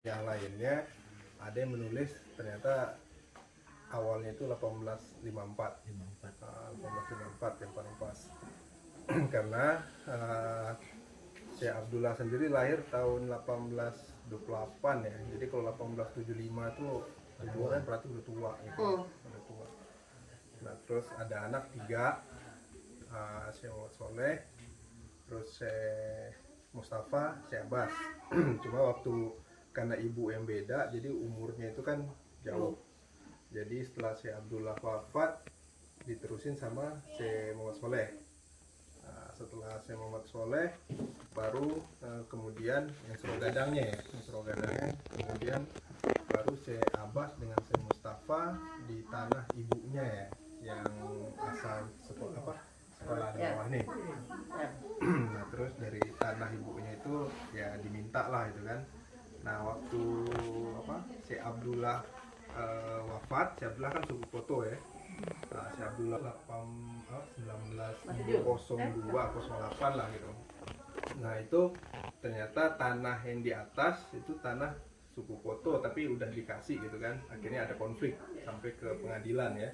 Yang lainnya ada yang menulis ternyata awalnya itu 1854. 1854 yang paling pas. Karena Syekh Abdullah sendiri lahir tahun 1828 ya. Jadi kalau 1875 itu umurnya berarti udah tua gitu. Udah tua. Nah, terus ada anak 3, Syekh Muhammad Soleh, terus Syekh Mustafa, Syekh Abbas. Cuma waktu karena ibu yang beda, jadi umurnya itu kan jauh. Jadi setelah Syekh Abdullah wafat, diterusin sama Syekh Muhammad Soleh. Nah, setelah Syekh Muhammad Soleh, baru kemudian yang serogadangnya ya, kemudian baru Syekh Abbas dengan Syekh Mustafa di tanah ibunya ya, yang asal sekolah di bawah nih. Nah, terus dari tanah ibunya itu ya diminta lah itu kan. Nah, waktu Syekh Abdullah wafat, Syekh Abdullah kan suku Koto ya. Nah, Syekh Abdullah 1902 08 lah gitu. Nah, itu ternyata tanah yang di atas itu tanah suku Koto tapi udah dikasih gitu kan. Akhirnya ada konflik sampai ke pengadilan ya.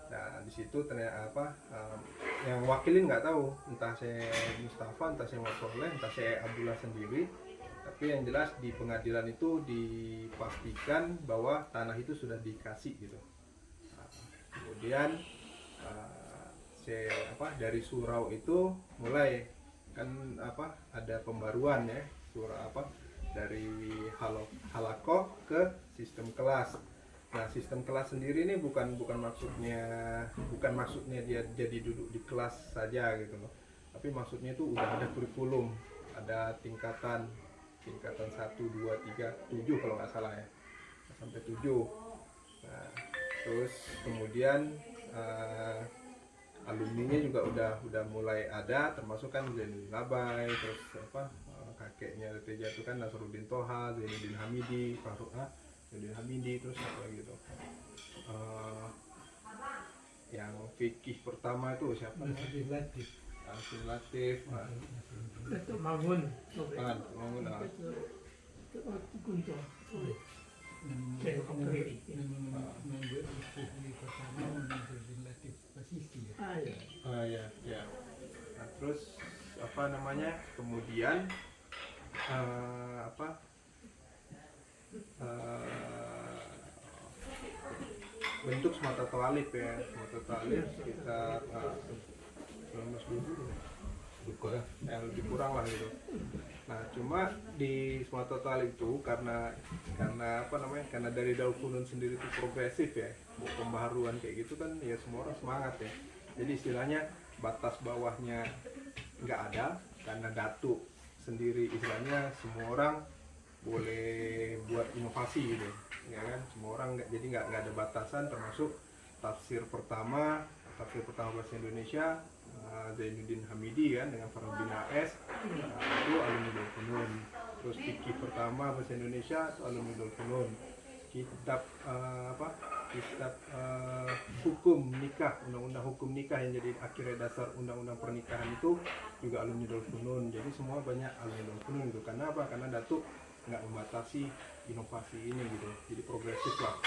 Nah, di situ ternyata yang wakilin nggak tahu, entah saya Mustafa, entah saya Soleh, entah saya Abdullah sendiri. Tapi yang jelas di pengadilan itu dipastikan bahwa tanah itu sudah dikasih gitu. Nah, kemudian dari surau itu mulai kan ada pembaruan ya, dari halakoh ke sistem kelas. Nah, sistem kelas sendiri ini bukan maksudnya dia jadi duduk di kelas saja gitu loh. Tapi maksudnya itu udah ada kurikulum, ada tingkatan 1, 2, 3, 7 kalau nggak salah ya. Sampai 7. Nah, terus kemudian alumninya juga udah mulai ada, termasuk kan Zainuddin Labai, terus kakeknya Reteja itu kan Nasruddin Toha, Zainuddin Hamidi, Zainuddin Hamidi, terus apa gitu. Yang fikih pertama itu siapa? Alvin Latif. Datuk Mangun. Mangun. Guntur. Ya. Nah, terus kemudian bentuk semata tawalib ya, sekitar 1920 lebih kurang lah gitu. Nah, cuma di Sumatera Utara itu karena dari Darul Funun sendiri itu progresif ya, pembaharuan kayak gitu kan ya, semua orang semangat ya. Jadi istilahnya batas bawahnya nggak ada, karena Datuk sendiri istilahnya semua orang boleh buat inovasi gitu ya kan, semua orang nggak ada batasan, termasuk tafsir pertama bahasa Indonesia Zainuddin Hamidi kan dengan Farhudin AS, itu alumni Darul Funun. Terus fikih pertama bahasa Indonesia itu alumni Darul Funun. Kitab hukum nikah, undang-undang hukum nikah yang jadi akhirnya dasar undang-undang pernikahan itu juga alumni Darul Funun. Jadi semua banyak alumni Darul Funun gitu. Karena apa? Karena Datuk nggak membatasi inovasi ini gitu. Jadi progresif lah.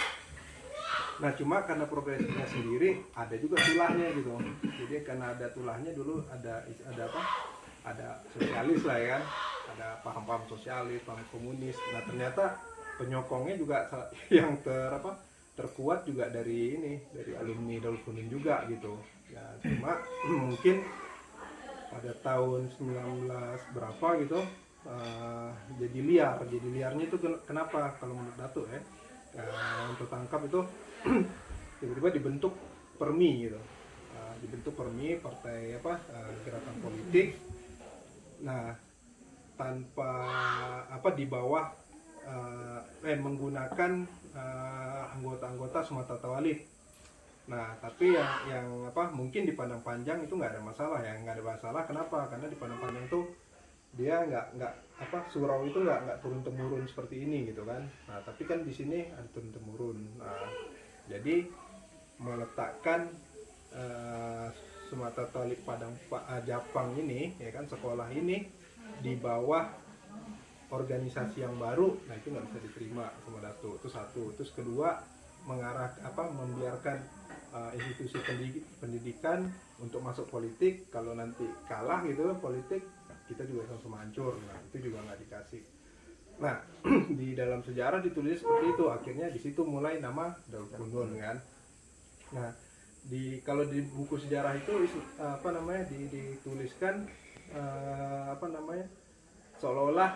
Nah, cuma karena progresifnya sendiri ada juga tulahnya gitu. Jadi karena ada tulahnya, dulu ada sosialis lah ya kan, ada paham-paham sosialis, paham komunis. Nah, ternyata penyokongnya juga yang terkuat juga dari alumni Darul Funun juga gitu. Ya, cuma mungkin pada tahun 19 berapa gitu jadi liarnya itu kenapa kalau menurut Datuk ya, yang tertangkap itu tiba-tiba dibentuk Permi gitu. Dibentuk Permi, partai gerakan politik. Nah, tanpa di bawah menggunakan anggota-anggota Sumatera Tawalib. Nah, tapi yang mungkin dipandang panjang itu nggak ada masalah ya, nggak ada masalah. Kenapa? Karena dipandang panjang itu dia nggak surau itu nggak turun temurun seperti ini gitu kan. Nah, tapi kan di sini ada turun temurun. Nah, jadi meletakkan Sumatera Tawalib Padang Japang ini ya kan, sekolah ini di bawah organisasi yang baru, nah itu nggak bisa diterima sama Datuk. Itu satu. Terus kedua, membiarkan institusi pendidikan untuk masuk politik. Kalau nanti kalah gitu politik, kita juga sama-sama hancur. Nah itu juga nggak dikasih. Nah di dalam sejarah ditulis seperti itu. Akhirnya di situ mulai nama Darul Funun kan. Nah kalau di buku sejarah itu dituliskan seolah-olah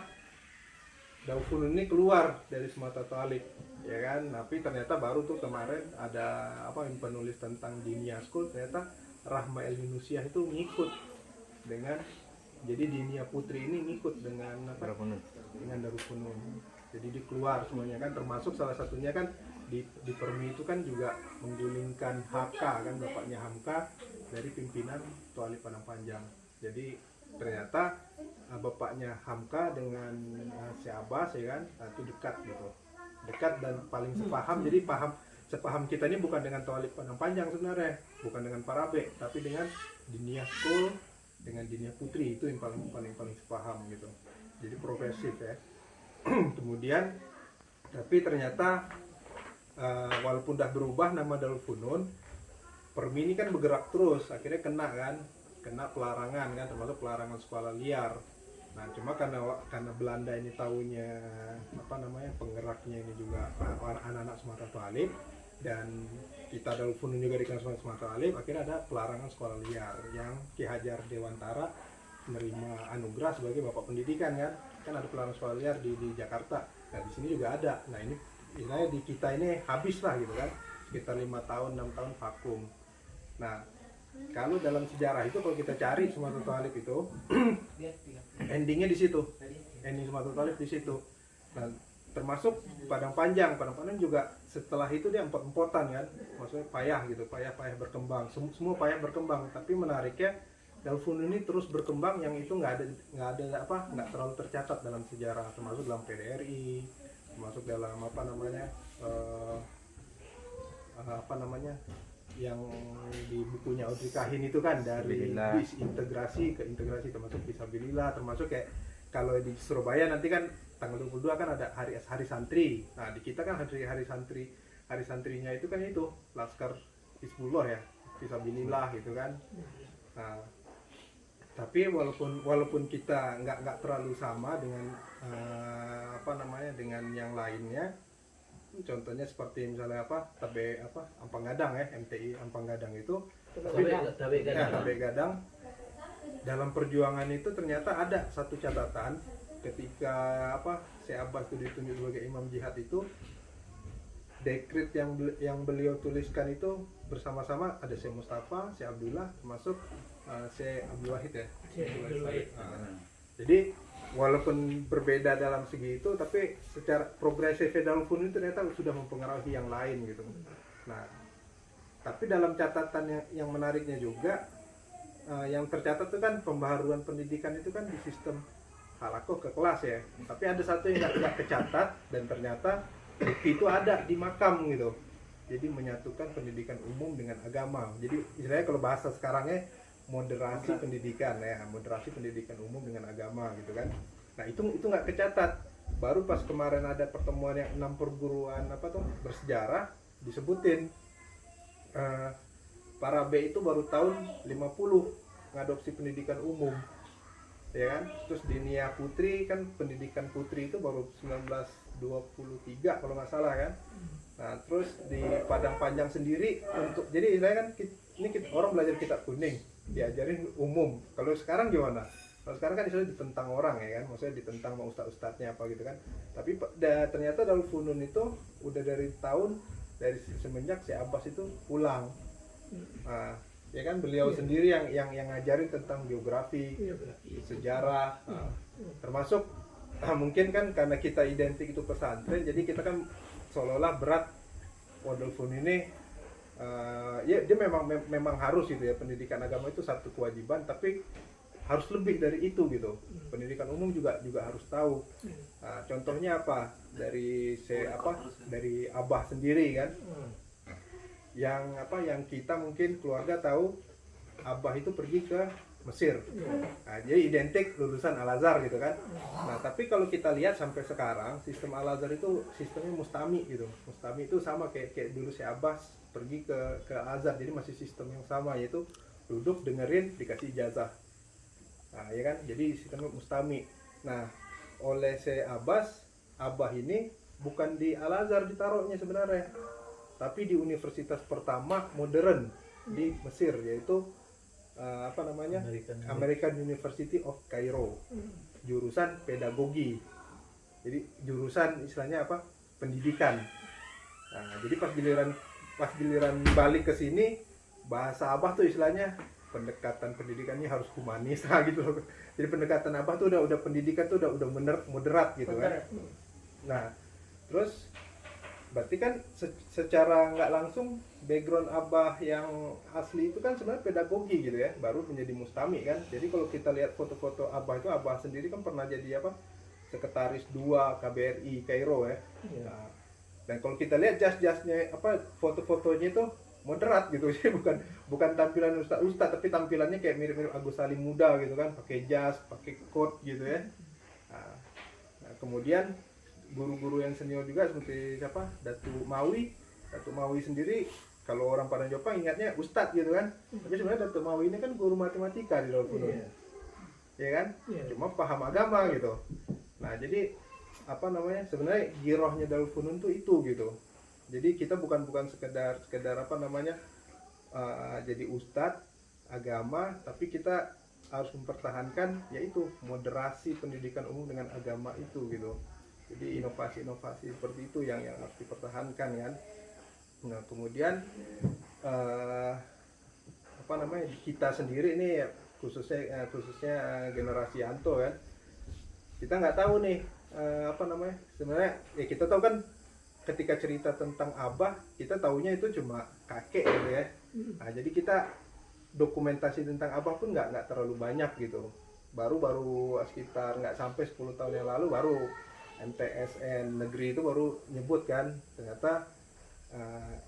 Darul Funun ini keluar dari Sumatera Talib, ya kan? Tapi ternyata baru tuh kemarin ada penulis tentang Dinia School, ternyata Rahma El Yunusiah itu ngikut dengan, jadi Dinia Putri ini ngikut dengan dengan Darul Funun. Jadi dia keluar semuanya kan, termasuk salah satunya kan di Permi itu kan juga menggulingkan Hamka kan, bapaknya Hamka dari pimpinan Thalib Padang Panjang. Jadi ternyata bapaknya Hamka dengan si Abbas ya kan, itu dekat dan paling sepaham. Jadi sepaham kita ini bukan dengan Thalib Padang Panjang sebenarnya, bukan dengan Parabe, tapi dengan Dinia School, dengan Dinia Putri, itu yang paling sepaham gitu. Jadi progresif ya. Kemudian tapi ternyata walaupun udah berubah nama Darul Funun, Permi ini kan bergerak terus, akhirnya kena pelarangan kan, termasuk pelarangan sekolah liar. Nah cuma karena Belanda ini taunya penggeraknya ini juga anak-anak Sumatera Talib, dan kita Darul Funun juga dikenal Sumatera Talib, akhirnya ada pelarangan sekolah liar yang Ki Hajar Dewantara menerima anugerah sebagai bapak pendidikan kan ada pelarangan sekolah liar di Jakarta. Nah di sini juga ada. Nah ini istilahnya di kita ini habis lah gitu kan, sekitar 5 tahun 6 tahun vakum. Nah kalau dalam sejarah itu kalau kita cari Sumatera Talib itu endingnya di situ, ending Sumatera Talib di situ. Nah termasuk Padang Panjang juga setelah itu dia empot-empotan kan, maksudnya payah berkembang, semua payah berkembang. Tapi menariknya Darul Funun ini terus berkembang, yang itu nggak terlalu tercatat dalam sejarah, termasuk dalam PDRI, termasuk dalam yang di bukunya Audrey Kahin itu kan, dari disintegrasi ke integrasi, termasuk Fisabilillah, termasuk kayak kalau di Surabaya nanti kan tanggal 22 kan ada hari santri. Nah di kita kan hari santrinya itu kan itu Laskar Hizbullah ya, Fisabilillah gitu kan. Nah tapi walaupun kita nggak terlalu sama dengan dengan yang lainnya, contohnya seperti misalnya Ampang Gadang ya, MTI Ampang Gadang itu, Tabe Gadang dalam perjuangan itu ternyata ada satu catatan ketika Syekh Abbas itu ditunjuk sebagai imam jihad itu, dekret yang beliau tuliskan itu bersama-sama ada Syekh Mustafa, Syekh Abdullah, termasuk Syekh Abdul Wahid ya. Jadi walaupun berbeda dalam segi itu, tapi secara progresif Darul Funun itu ternyata sudah mempengaruhi yang lain gitu. Nah, tapi dalam catatan yang menariknya juga, yang tercatat itu kan pembaharuan pendidikan itu kan di sistem halakoh ke kelas ya. Tapi ada satu yang nggak kecatat, dan ternyata itu ada di makam gitu. Jadi menyatukan pendidikan umum dengan agama. Jadi istilahnya kalau bahasa sekarangnya moderasi pendidikan ya, moderasi pendidikan umum dengan agama gitu kan. Nah itu nggak kecatat. Baru pas kemarin ada pertemuan yang 6 perguruan bersejarah disebutin, para B itu baru tahun 50 ngadopsi pendidikan umum, ya kan. Terus Dinia Putri kan pendidikan putri itu baru 1923 kalau nggak salah kan. Nah terus di Padang Panjang sendiri jadi istilahnya kan orang belajar kitab kuning, diajarin umum. Kalau sekarang gimana? Kalau sekarang kan istilahnya ditentang orang ya kan, maksudnya ditentang sama ustadz-ustadznya apa gitu kan. Tapi ternyata Darul Funun itu udah dari semenjak si Abbas itu pulang. Nah, ya kan beliau sendiri yang ngajarin tentang biografi, sejarah, termasuk mungkin kan karena kita identik itu pesantren, jadi kita kan seolah-olah berat Darul Funun ini. Ya dia memang harus gitu ya, pendidikan agama itu satu kewajiban, tapi harus lebih dari itu gitu. Pendidikan umum juga harus tahu. Nah, contohnya apa? Dari Abah sendiri kan. Yang kita mungkin keluarga tahu, Abah itu pergi ke Mesir. Nah, jadi identik lulusan Al-Azhar gitu kan. Nah, tapi kalau kita lihat sampai sekarang sistem Al-Azhar itu sistemnya mustami gitu. Mustami itu sama kayak dulu si Abbas pergi ke Al-Azhar, jadi masih sistem yang sama, yaitu duduk dengerin dikasih ijazah. Nah, ya kan? Jadi sistemnya mustami. Nah, oleh si Abbah ini bukan di Al-Azhar ditaruhnya sebenarnya, tapi di universitas pertama modern di Mesir, yaitu apa namanya, American University of Cairo, jurusan pedagogi. Jadi jurusan istilahnya apa, pendidikan. Nah, jadi pas giliran balik ke sini, bahasa Abah tuh istilahnya pendekatan pendidikannya harus humanis gitu loh. Jadi pendekatan Abah tuh udah pendidikan tuh udah moderat gitu kan. Nah, terus berarti kan secara nggak langsung background Abah yang asli itu kan sebenarnya pedagogi gitu ya, baru menjadi mustami kan. Jadi kalau kita lihat foto-foto Abah itu, Abah sendiri kan pernah jadi apa, sekretaris 2 KBRI Kairo ya. Nah, dan kalau kita lihat jas-jasnya apa, foto-fotonya itu moderat gitu, jadi bukan tampilan ustaz tapi tampilannya kayak mirip-mirip Agus Salim muda gitu kan, pakai jas, pakai coat gitu ya. Nah, kemudian guru-guru yang senior juga seperti siapa, Datuk Mawi sendiri, kalau orang Padang Jopa ingatnya ustadz gitu kan, tapi sebenarnya Datuk Mawi ini kan guru matematika di Darul Funun, ya kan, cuma paham agama gitu. Nah, jadi apa namanya, sebenarnya girohnya Darul Funun tuh itu gitu. Jadi kita bukan sekedar apa namanya, jadi ustadz agama, tapi kita harus mempertahankan yaitu moderasi pendidikan umum dengan agama itu gitu. Jadi inovasi-inovasi seperti itu yang harus dipertahankan kan. Nah, kemudian apa namanya, kita sendiri ini khususnya generasi Anto kan, kita nggak tahu nih apa namanya, sebenarnya ya kita tahu kan ketika cerita tentang Abah, kita taunya itu cuma kakek gitu ya. Nah, jadi kita dokumentasi tentang Abah pun nggak terlalu banyak gitu. Baru sekitar nggak sampai 10 tahun yang lalu baru MTSN negeri itu baru nyebut kan, ternyata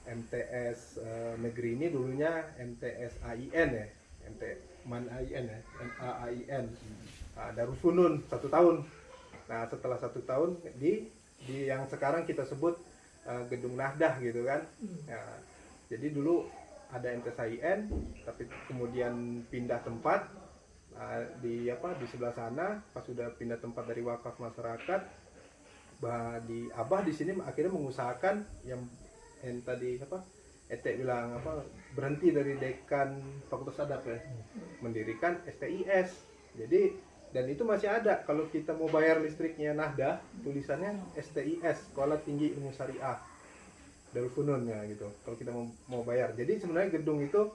MTS negeri ini dulunya MTS AIN ya, MAIN ya, MAIN, Darul Funun 1 tahun. Nah, setelah 1 tahun di yang sekarang kita sebut Gedung Nahdah gitu kan. Nah, jadi dulu ada MTS AIN, tapi kemudian pindah tempat di sebelah sana. Pas sudah pindah tempat dari wakaf masyarakat, Abah di sini akhirnya mengusahakan yang tadi apa, Ete bilang apa, berhenti dari dekan Fakultas Adab ya, mendirikan STIS. Jadi, dan itu masih ada, kalau kita mau bayar listriknya Nahdah, tulisannya STIS, Sekolah Tinggi Ilmu Syariah Darul Funun ya gitu, kalau kita mau bayar. Jadi sebenarnya gedung itu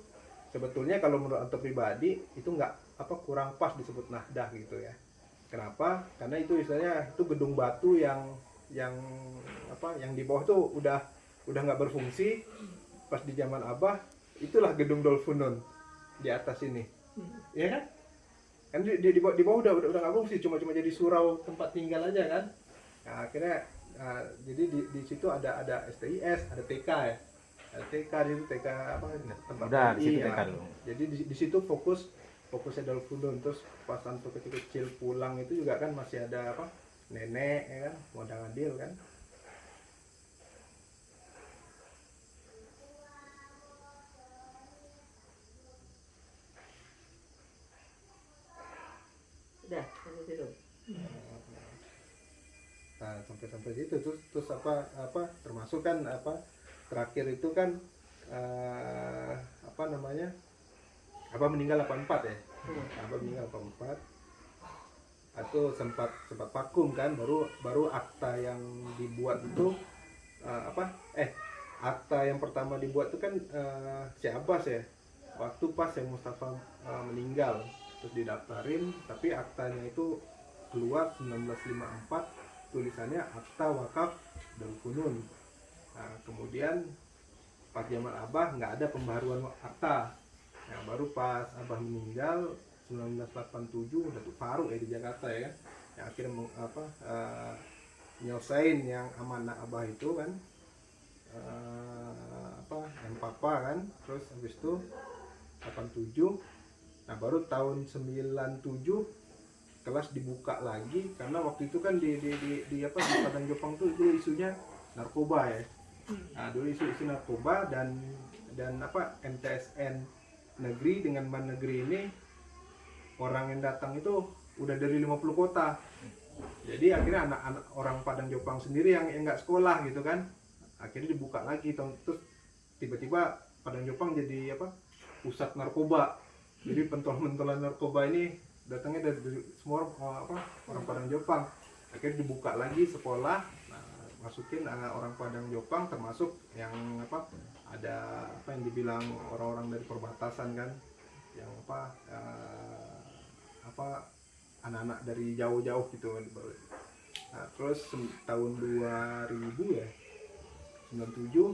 sebetulnya kalau menurut Anto pribadi itu nggak apa, kurang pas disebut Nahdah gitu ya. Kenapa? Karena itu istilahnya itu gedung batu yang di bawah tuh udah nggak berfungsi. Pas di zaman Abah, itulah gedung Darul Funun di atas ini, ya kan? Kan di bawah udah nggak fungsi, cuma jadi surau tempat tinggal aja kan. Nah, akhirnya jadi di situ ada STIS, ada TK ya, ada TK itu TK apa, tempat TI ya. Jadi di situ fokusnya Darul Funun. Terus pas Anto kecil pulang itu juga kan masih ada apa, nenek ya kan, modang adil kan. Udah, sampai situ. Nah, sampai situ terus apa termasuk kan apa, terakhir itu kan apa namanya, apa meninggal 84 ya. Apa meninggal 84 atau sempat vakum kan, baru akta yang dibuat itu akta yang pertama dibuat itu kan si Abbas ya, waktu pas yang Mustafa meninggal, terus didaftarin, tapi aktanya itu keluar 1954, tulisannya Akta Wakaf Darul Funun. Nah, kemudian pas zaman Abah nggak ada pembaruan akta. Nah, baru pas Abah meninggal 1987, Datuk Faruk ya di Jakarta ya kan, yang akhirnya nyelesain yang amanah Abah itu kan, yang papa kan. Terus habis itu 87 Nah baru tahun 97 kelas dibuka lagi, karena waktu itu kan di apa di Padang Jepang tuh dulu isunya narkoba ya. Nah dulu isu narkoba dan apa MTSN negeri dengan ban negeri ini, orang yang datang itu udah dari 50 kota. Jadi akhirnya anak-anak orang Padang Jepang sendiri yang nggak sekolah gitu kan, akhirnya dibuka lagi. Terus tiba-tiba Padang Jepang jadi apa, pusat narkoba. Jadi pentol-pentolan narkoba ini datangnya dari semua orang Padang Jepang. Akhirnya dibuka lagi sekolah, masukin orang Padang Jepang, termasuk yang apa, ada apa yang dibilang orang-orang dari perbatasan kan, yang apa anak-anak dari jauh-jauh gitu kan. Nah, terus tahun 2000 ya, 97,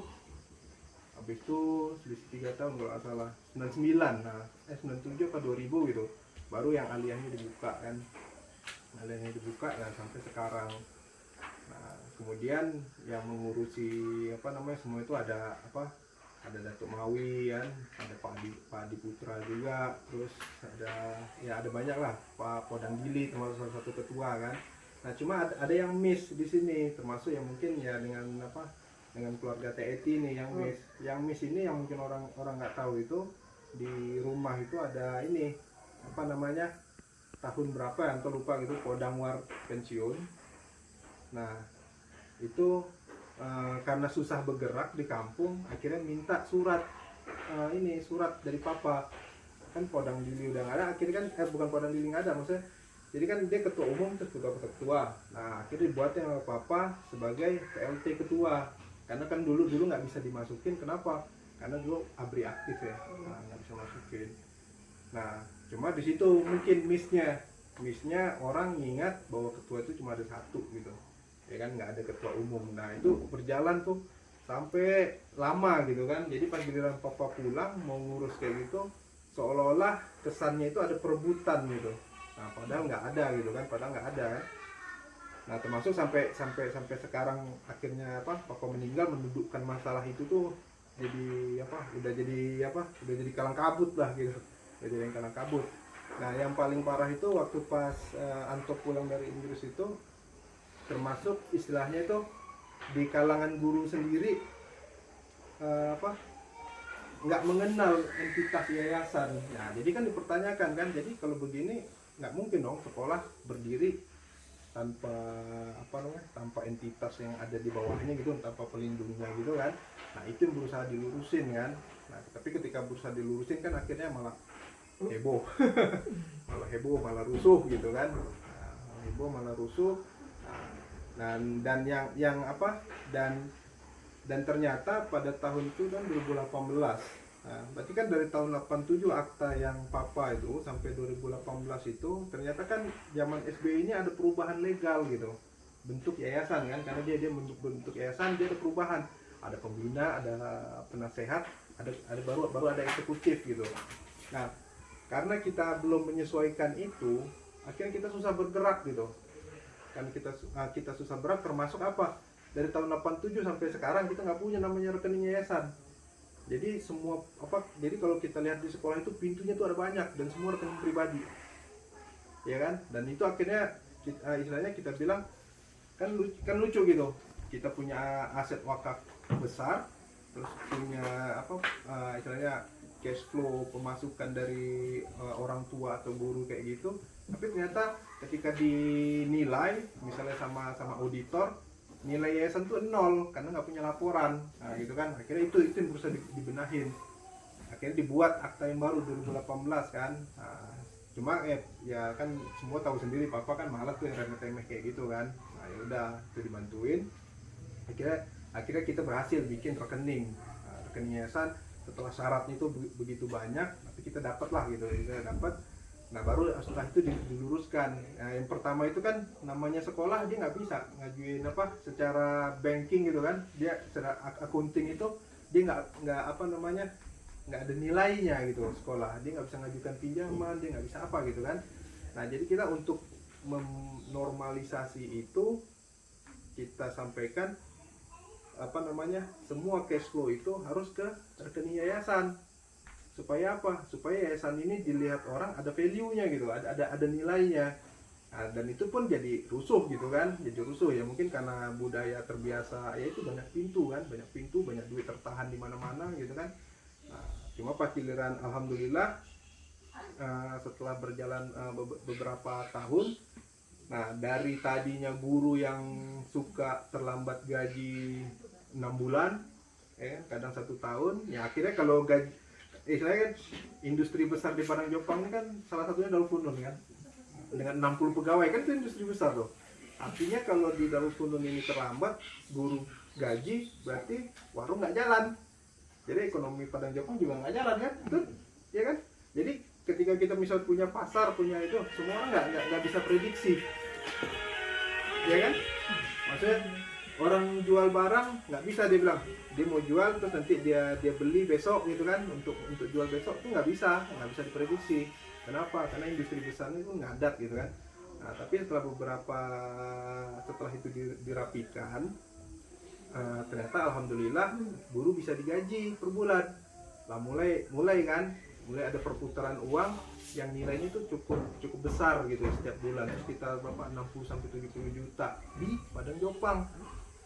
habis itu selisih 3 tahun kalau nggak salah, 99, 97 apa 2000 gitu, baru yang aliyahnya dibuka kan, sampai sekarang. Nah, kemudian yang mengurusi apa namanya semua itu ada Datuk Mawi kan, ada Pak Adi Putra juga, terus ada banyak lah, Pak Podang Gili termasuk salah satu ketua kan. Nah cuma ada yang miss di sini, termasuk yang mungkin ya dengan keluarga TET ini yang miss ini, yang mungkin orang nggak tahu itu, di rumah itu ada ini apa namanya, tahun berapa ya atau lupa gitu, Podang War pensiun. Nah itu karena susah bergerak di kampung, akhirnya minta surat dari papa. Kan Podang Dili udah nggak ada, akhirnya kan bukan Podang Dili nggak ada maksudnya, jadi kan dia ketua umum terus ketua. Nah akhirnya dibuatnya sama papa sebagai PLT ketua, karena kan dulu nggak bisa dimasukin. Kenapa? Karena dulu ABRI aktif ya, nggak bisa masukin. Nah cuma di situ mungkin missnya orang ingat bahwa ketua itu cuma ada satu gitu ya kan, nggak ada ketua umum. Nah itu berjalan tuh sampai lama gitu kan. Jadi pas giliran papa pulang mau ngurus kayak gitu, seolah-olah kesannya itu ada perebutan gitu. Nah padahal nggak ada gitu kan, kan. Nah termasuk sampai sekarang akhirnya papa meninggal, mendudukkan masalah itu tuh jadi udah jadi kalang kabut lah gitu, udah jadi kalang kabut. Nah yang paling parah itu waktu pas Anto pulang dari Inggris itu, termasuk istilahnya itu di kalangan guru sendiri nggak mengenal entitas yayasan. Nah jadi kan dipertanyakan kan, jadi kalau begini nggak mungkin dong sekolah berdiri tanpa tanpa entitas yang ada di bawahnya gitu, tanpa pelindungnya gitu kan. Nah itu yang berusaha dilurusin kan. Nah tapi ketika berusaha dilurusin kan akhirnya malah heboh malah rusuh gitu kan. Malah rusuh. Dan ternyata pada tahun itu kan 2018. Nah, berarti kan dari tahun 87 akta yang papa itu sampai 2018 itu, ternyata kan zaman SBY ini ada perubahan legal gitu. Bentuk yayasan kan, karena dia bentuk yayasan, dia ada perubahan. Ada pembina, ada penasehat, ada baru ada eksekutif gitu. Nah, karena kita belum menyesuaikan itu, akhirnya kita susah bergerak gitu. Kan kita susah berat, termasuk dari tahun 87 sampai sekarang kita nggak punya namanya rekening yayasan. Jadi jadi kalau kita lihat di sekolah itu pintunya tuh ada banyak dan semua rekening pribadi, ya kan. Dan itu akhirnya istilahnya kita bilang kan lucu gitu, kita punya aset wakaf besar, terus punya istilahnya cash flow pemasukan dari orang tua atau guru kayak gitu, tapi ternyata ketika dinilai misalnya sama auditor, nilai yayasan tuh 0 karena nggak punya laporan. Nah gitu kan, akhirnya itu yang berusaha dibenahin, akhirnya dibuat akta yang baru 2018 kan. Nah, cuma ya kan semua tahu sendiri, papa kan malas tuh yang remeh-temeh kayak gitu kan. Nah ya udah itu dibantuin, akhirnya kita berhasil bikin rekening yayasan. Setelah syaratnya itu begitu banyak, tapi kita dapat lah gitu, Nah baru setelah itu diluruskan. Nah, yang pertama itu kan namanya sekolah, dia nggak bisa ngajuin secara banking gitu kan, dia secara akunting itu dia nggak ada nilainya gitu. Sekolah dia nggak bisa ngajukan pinjaman, dia nggak bisa gitu kan. Nah jadi kita untuk menormalisasi itu, kita sampaikan semua cash flow itu harus ke rekening yayasan, supaya apa? Supaya yayasan ini dilihat orang ada value-nya gitu, ada nilainya. Nah, dan itu pun jadi rusuh gitu kan, jadi rusuh ya mungkin karena budaya terbiasa ya itu banyak pintu kan, banyak duit tertahan di mana-mana gitu kan. Nah, cuma pas giliran alhamdulillah setelah berjalan beberapa tahun, nah dari tadinya guru yang suka terlambat gaji 6 bulan, kadang 1 tahun, ya akhirnya kalau gaji, istilahnya kan industri besar di Padang Jopang ini kan salah satunya Darul Funun kan, dengan 60 pegawai kan itu industri besar tuh. Artinya kalau di Darul Funun ini terlambat guru gaji, berarti warung nggak jalan. Jadi ekonomi Padang Jopang juga nggak jalan kan, betul? Ya kan? Jadi ketika kita misal punya pasar, punya itu, semua orang nggak bisa prediksi, ya kan? Maksudnya orang jual barang nggak bisa dia bilang dia mau jual terus nanti dia beli besok gitu kan, untuk jual besok itu nggak bisa diprediksi. Kenapa? Karena industri besarnya itu ngadat gitu kan. Nah, tapi setelah itu dirapikan, ternyata alhamdulillah guru bisa digaji per bulan. Lah mulai ada perputaran uang yang nilainya itu cukup besar gitu setiap bulan, sekitar berapa 60 sampai 70 juta di Padang Jopang.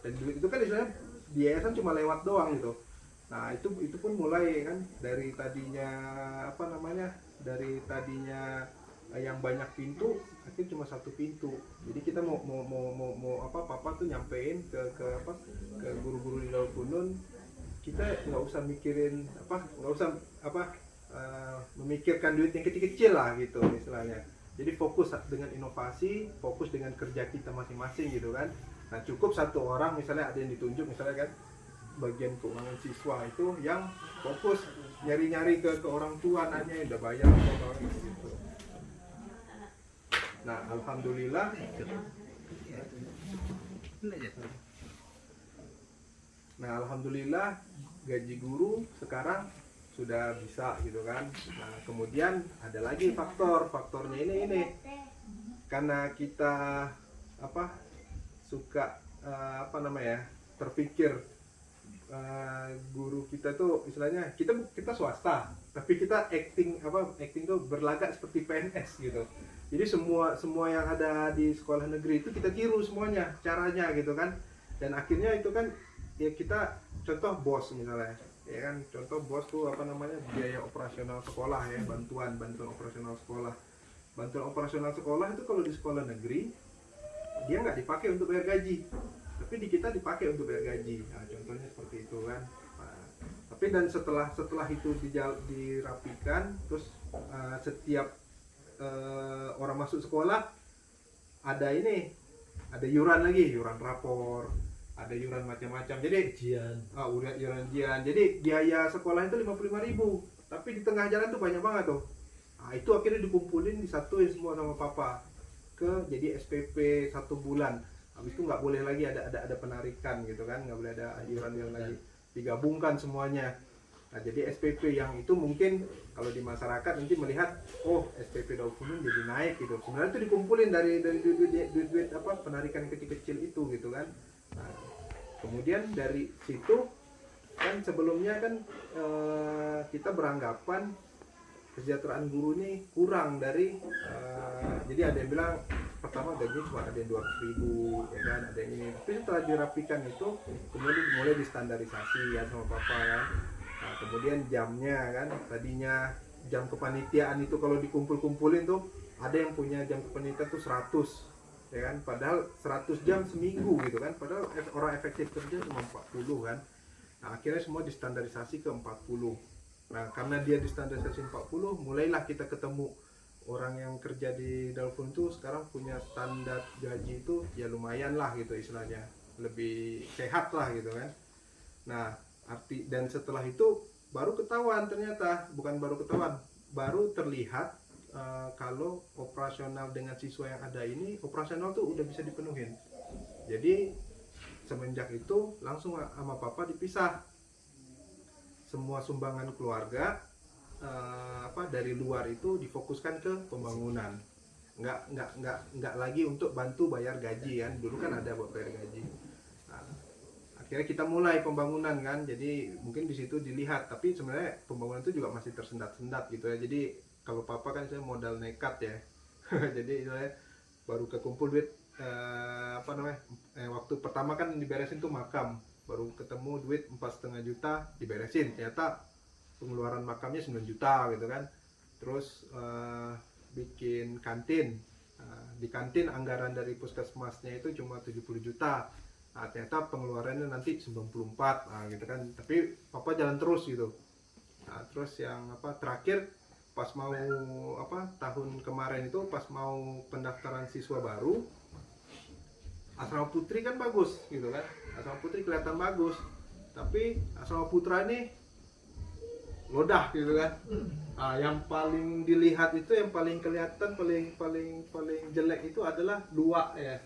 Dan duit itu kan istilahnya di yayasan cuma lewat doang gitu. Nah, itu pun mulai kan dari tadinya yang banyak pintu, akhirnya cuma 1 pintu. Jadi kita mau papa tuh nyampein ke guru-guru di Darul Funun, kita nggak usah memikirkan duit yang kecil-kecil lah gitu istilahnya. Jadi fokus dengan inovasi, fokus dengan kerja kita masing-masing gitu kan. Nah, cukup 1 orang misalnya ada yang ditunjuk misalnya kan bagian keuangan siswa itu yang fokus nyari-nyari ke orang tua, nanya udah bayar atau gitu. Nah, alhamdulillah gaji guru sekarang sudah bisa gitu kan. Nah, kemudian ada lagi faktornya ini karena kita suka terpikir guru kita tuh istilahnya kita swasta, tapi kita acting tuh berlagak seperti PNS gitu. Jadi semua yang ada di sekolah negeri itu kita tiru semuanya caranya gitu kan. Dan akhirnya itu kan ya kita contoh bos misalnya, ya kan, contoh bos tuh biaya operasional sekolah ya, bantuan operasional sekolah. Bantuan operasional sekolah itu kalau di sekolah negeri dia nggak dipakai untuk bayar gaji, tapi di kita dipakai untuk bayar gaji. Nah, contohnya seperti itu kan. Nah, tapi dan setelah itu dirapikan, terus setiap orang masuk sekolah ada iuran lagi, iuran rapor, ada iuran macam-macam. Jadi iuran ujian. Jadi biaya sekolah itu 55.000, tapi di tengah jalan tuh banyak banget tuh. Nah, itu akhirnya dikumpulin, disatuin semua sama papa jadi SPP 1 bulan. Habis itu nggak boleh lagi ada penarikan gitu kan, nggak boleh ada iuran lagi, digabungkan semuanya. Nah, jadi SPP yang itu mungkin kalau di masyarakat nanti melihat, oh SPP Darul Funun jadi naik gitu. Sebenarnya itu dikumpulin dari duit penarikan kecil-kecil itu gitu kan. Nah, kemudian dari situ kan sebelumnya kan kita beranggapan kesejahteraan guru ini kurang dari jadi ada yang bilang pertama gaji cuma ada yang 200.000 ya kan, ada yang ini. Tapi setelah dirapikan itu kemudian mulai distandarisasi ya sama papa kan. Nah, kemudian jamnya kan, tadinya jam kepanitiaan itu kalau dikumpul-kumpulin tuh ada yang punya jam kepanitiaan tuh 100 ya kan, padahal 100 jam seminggu gitu kan, padahal orang efektif kerja cuma 40 kan. Nah, akhirnya semua distandarisasi ke 40. Nah, karena dia distandarisasi 40, mulailah kita ketemu orang yang kerja di Darul Funun itu sekarang punya standar gaji itu ya lumayan lah gitu istilahnya, lebih sehat lah gitu kan. Nah, dan setelah itu baru ketahuan, ternyata baru terlihat kalau operasional dengan siswa yang ada ini, operasional tuh udah bisa dipenuhin. Jadi semenjak itu langsung sama papa dipisah semua sumbangan keluarga, dari luar itu difokuskan ke pembangunan, nggak lagi untuk bantu bayar gaji kan, dulu kan ada buat bayar gaji. Nah, akhirnya kita mulai pembangunan kan, jadi mungkin di situ dilihat, tapi sebenarnya pembangunan itu juga masih tersendat-sendat gitu ya. Jadi kalau papa kan saya modal nekat ya. Jadi saya baru kekumpul duit waktu pertama kan diberesin tuh makam, baru ketemu duit 4,5 juta diberesin, ternyata pengeluaran makamnya 9 juta gitu kan. Terus bikin kantin. Di kantin anggaran dari puskesmasnya itu cuma 70 juta. Ternyata pengeluarannya nanti 94 gitu kan. Tapi papa jalan terus gitu. Terus yang terakhir pas mau tahun kemarin itu pas mau pendaftaran siswa baru, asrama putri kan bagus gitu kan. Asrama putri kelihatan bagus. Tapi asrama putra ini lodah gitu kan. Yang paling dilihat itu, yang paling kelihatan paling jelek itu adalah 2 ya,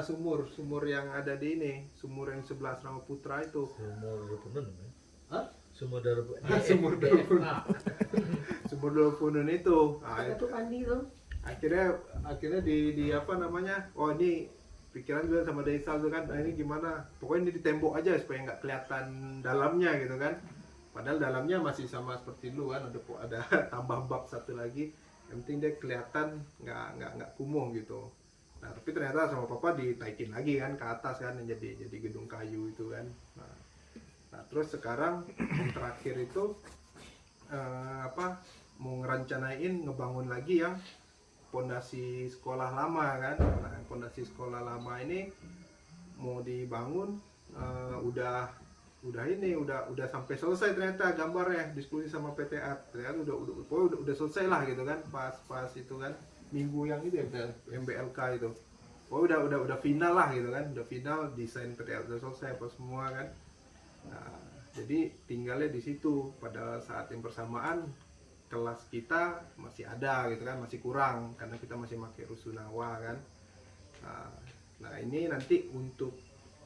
sumur yang ada di ini, sumur yang sebelah asrama putra itu. Sumur Darpunun itu. Itu mandi tuh. Akhirnya di oh ini pikiran juga sama Desa tuh kan, ini gimana, pokoknya ini ditembok aja supaya nggak kelihatan dalamnya gitu kan. Padahal dalamnya masih sama seperti dulu kan, ada tambah bak satu lagi, yang penting dia kelihatan nggak kumuh gitu. Nah tapi ternyata sama papa ditaikin lagi kan ke atas kan, jadi gedung kayu itu kan. Nah terus sekarang yang terakhir itu mau ngerencanain ngebangun lagi yang pondasi sekolah lama kan. Nah pondasi sekolah lama ini mau dibangun, udah sampai selesai ternyata gambarnya, diskusi sama PTA, ternyata udah selesai lah gitu kan, pas itu kan minggu yang itu ya, MBLK itu, udah final lah gitu kan, udah final, desain PTA udah selesai apa semua kan. Nah, jadi tinggalnya di situ. Pada saat yang bersamaan kelas kita masih ada gitu kan, masih kurang karena kita masih pakai rusunawa kan. Nah ini nanti untuk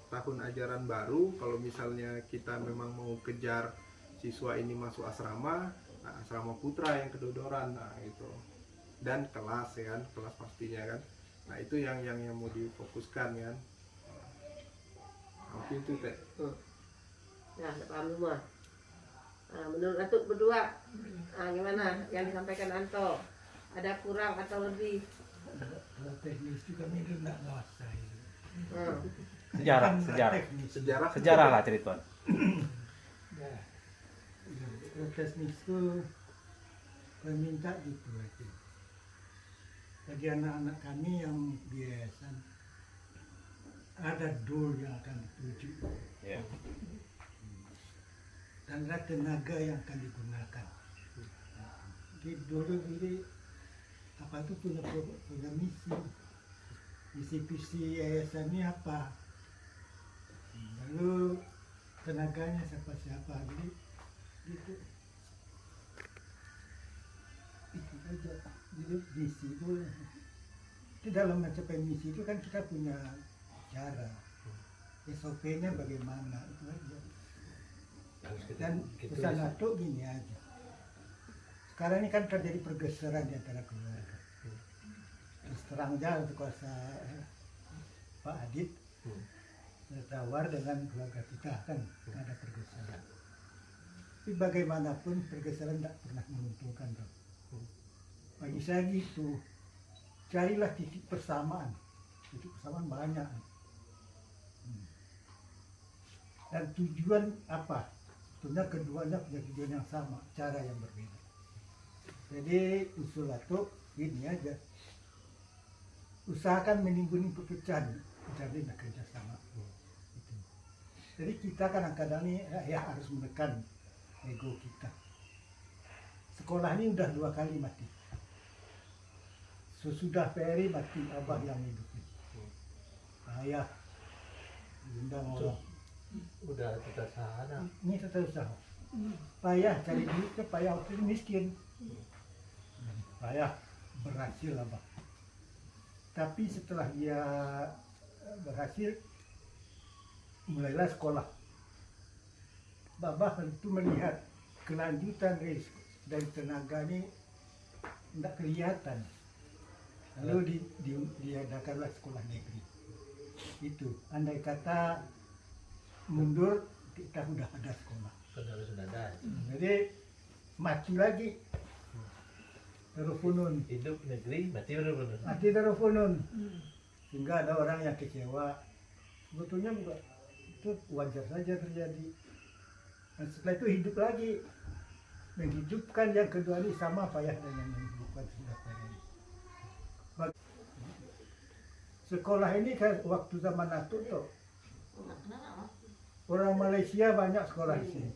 tahun ajaran baru, kalau misalnya kita memang mau kejar siswa ini masuk asrama, asrama putra yang kedodoran, itu, dan kelas ya kan, kelas pastinya kan. Nah itu yang mau difokuskan kan. Mungkin itu teh. Nah, paham semua. Menurut Atuk berdua, gimana yang disampaikan Anto? Ada kurang atau lebih? Kalau teknis juga mungkin nggak nguasai. Sejarah lah cerita. Ya, kalau teknis itu kami minta gitu aja. Bagi anak-anak kami yang di yayasan ada goal yang akan dituju. Ya. Dan ada tenaga yang akan digunakan. Jadi dulu apa itu punya misi visi yayasan ini apa, lalu tenaganya siapa, jadi gitu. Itu aja. Jadi misi itu dalam mencapai misi itu kan kita punya cara, SOP-nya bagaimana, itu aja. Dan pesan Atuk gini aja, sekarang ini kan terjadi pergeseran di antara keluarga. Terus terang jalan kuasa Pak Adit bertawar dengan keluarga kita kan ada pergeseran. Tapi bagaimanapun pergeseran tidak pernah menguntungkan dong. Bagi saya gitu, carilah titik persamaan. Titik persamaan banyak. Dan tujuan apa? Tentunya keduanya punya tujuan yang sama, cara yang berbeda. Jadi usul Atuk ini aja, usahakan menimbulkan perpecahan, jadi bekerja sama. Gitu. Jadi kita kadang-kadang ini ya harus menekan ego kita. Sekolah ini udah 2 kali mati. Sesudah Peri mati, abah yang hidupin. Ayah, bunda orang. Udah kita sana. Ini tetap usaha. Payah cari duitnya, payah waktu miskin. Payah berhasil abah. Tapi setelah dia berhasil, mulailah sekolah. Babah itu melihat kelanjutan dari tenaga ini tidak kelihatan. Lalu diadakanlah sekolah negeri. Itu, andai kata mundur kita sudah ada sekolah. Sudah ada. Jadi mati lagi Darul Hidup negeri mati benar-benar. mati Darul sehingga ada orang yang kecewa. Sebetulnya juga itu wajar saja terjadi. Dan setelah itu hidup lagi, menghidupkan yang kedua ini sama payah dengan yang menghidupkan sudah payah. Sekolah ini kan waktu zaman Atuk tuh orang Malaysia banyak sekolah di sini,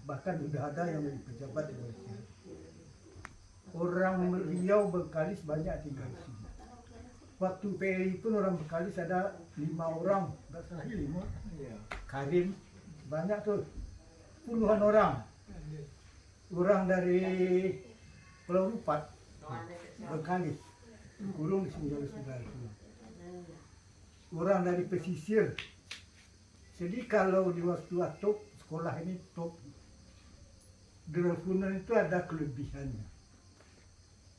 bahkan sudah ada yang menjadi pejabat di Malaysia. Orang Riau Bengkalis banyak tinggal di sini. Waktu PRI pun orang Bengkalis ada 5 orang, nggak salah 5. Karim banyak tuh, puluhan orang. Orang dari Pulau Rupat, Bengkalis, kurung di sini oleh saudara. Orang dari pesisir. Jadi kalau di waktu Atuk sekolah ini top, Darul Funun itu ada kelebihannya.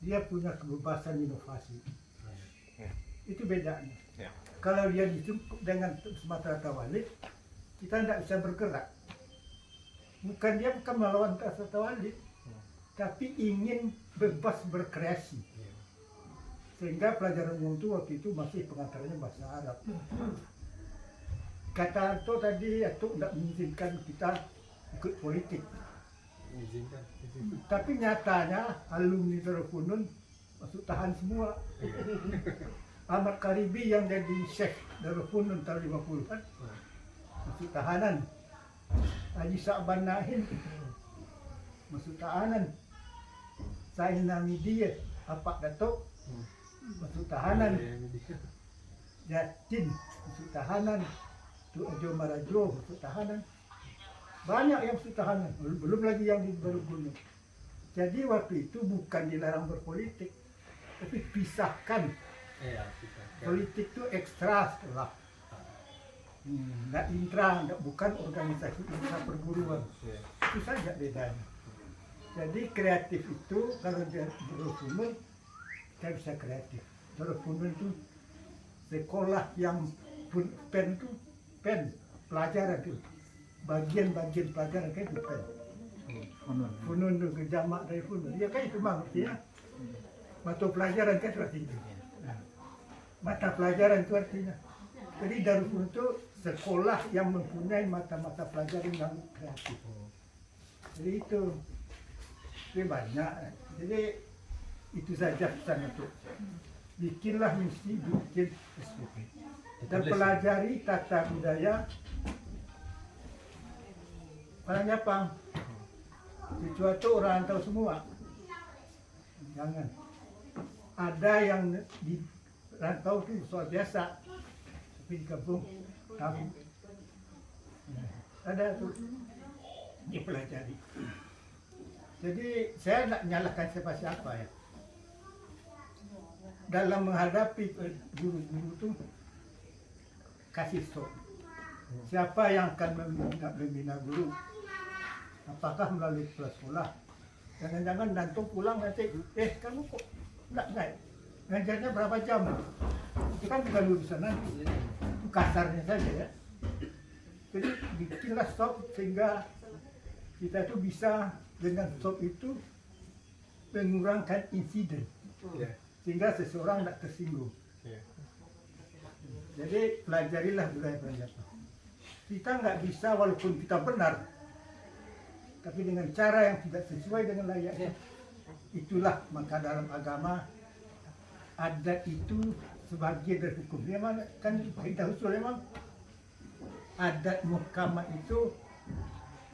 Dia punya kebebasan inovasi. Itu bedanya. Ya. Kalau dia dijemput dengan Sumatera Tawalik, kita tidak bisa bergerak. Dia bukan melawan Sumatera Tawalik, tapi ingin bebas berkreasi. Sehingga pelajaran umum itu waktu itu masih pengantaranya bahasa Arab. Kata Anto tadi, Anto tidak mengizinkan kita ikut politik. Izinkan. Tapi nyatanya alumni Darul Funun masuk tahan semua. Ahmad Karibi yang jadi Syekh Darul Funun tahun 50-an masuk tahanan. Haji Sa'ban Nahin masuk tahanan. Sain Namidiyah Apak Datuk masuk tahanan. Jatin masuk tahanan. Tuk Ajo Marajo masuk tahanan. Banyak yang masuk tahanan, belum lagi yang di Darul Funun. Jadi waktu itu bukan dilarang berpolitik, tapi pisahkan. Iya, kita. Politik itu ekstra sekolah. Nggak intra, bukan organisasi intra perguruan. Itu saja bedanya. Jadi kreatif itu kalau di Darul Funun kita bisa kreatif. Darul Funun itu sekolah yang pen pelajaran itu. Bagian-bagian pelajaran kan itu pen. Funun itu kejamak dari Funun. Ya kan itu maksudnya. Mata pelajaran kan seperti itu. Nah, mata pelajaran itu artinya. Jadi Darul Funun itu sekolah yang mempunyai mata-mata pelajaran yang kreatif. Jadi itu banyak. Jadi itu saja pesan itu. Bikinlah misi, bikin SPP. Dan pelajari tata budaya orang Jepang. Kecuali itu orang tahu semua. Jangan. Ada yang di rantau itu soal biasa, tapi di kampung tahu. Ada tuh dipelajari. Jadi saya tidak menyalahkan siapa-siapa ya. Dalam menghadapi guru-guru itu kasih stop. Siapa yang akan membina guru? Apakah melalui kepala sekolah? Jangan-jangan nanti pulang nanti, kamu kok enggak naik? Ngajarnya berapa jam? Itu kan bukan urusan nanti. Itu kasarnya saja ya. Jadi bikinlah stop sehingga kita itu bisa dengan stop itu mengurangkan insiden. Sehingga seseorang tidak tersinggung. Jadi pelajarilah budaya Jepang. Kita nggak bisa walaupun kita benar, tapi dengan cara yang tidak sesuai dengan layaknya. Itulah maka dalam agama adat itu sebagian dari hukum. Memang kan kita usul memang adat muhkamah itu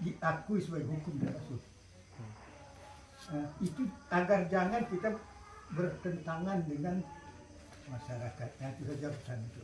diakui sebagai hukum dan rasul. Itu agar jangan kita bertentangan dengan masyarakat. Itu saja pesan itu.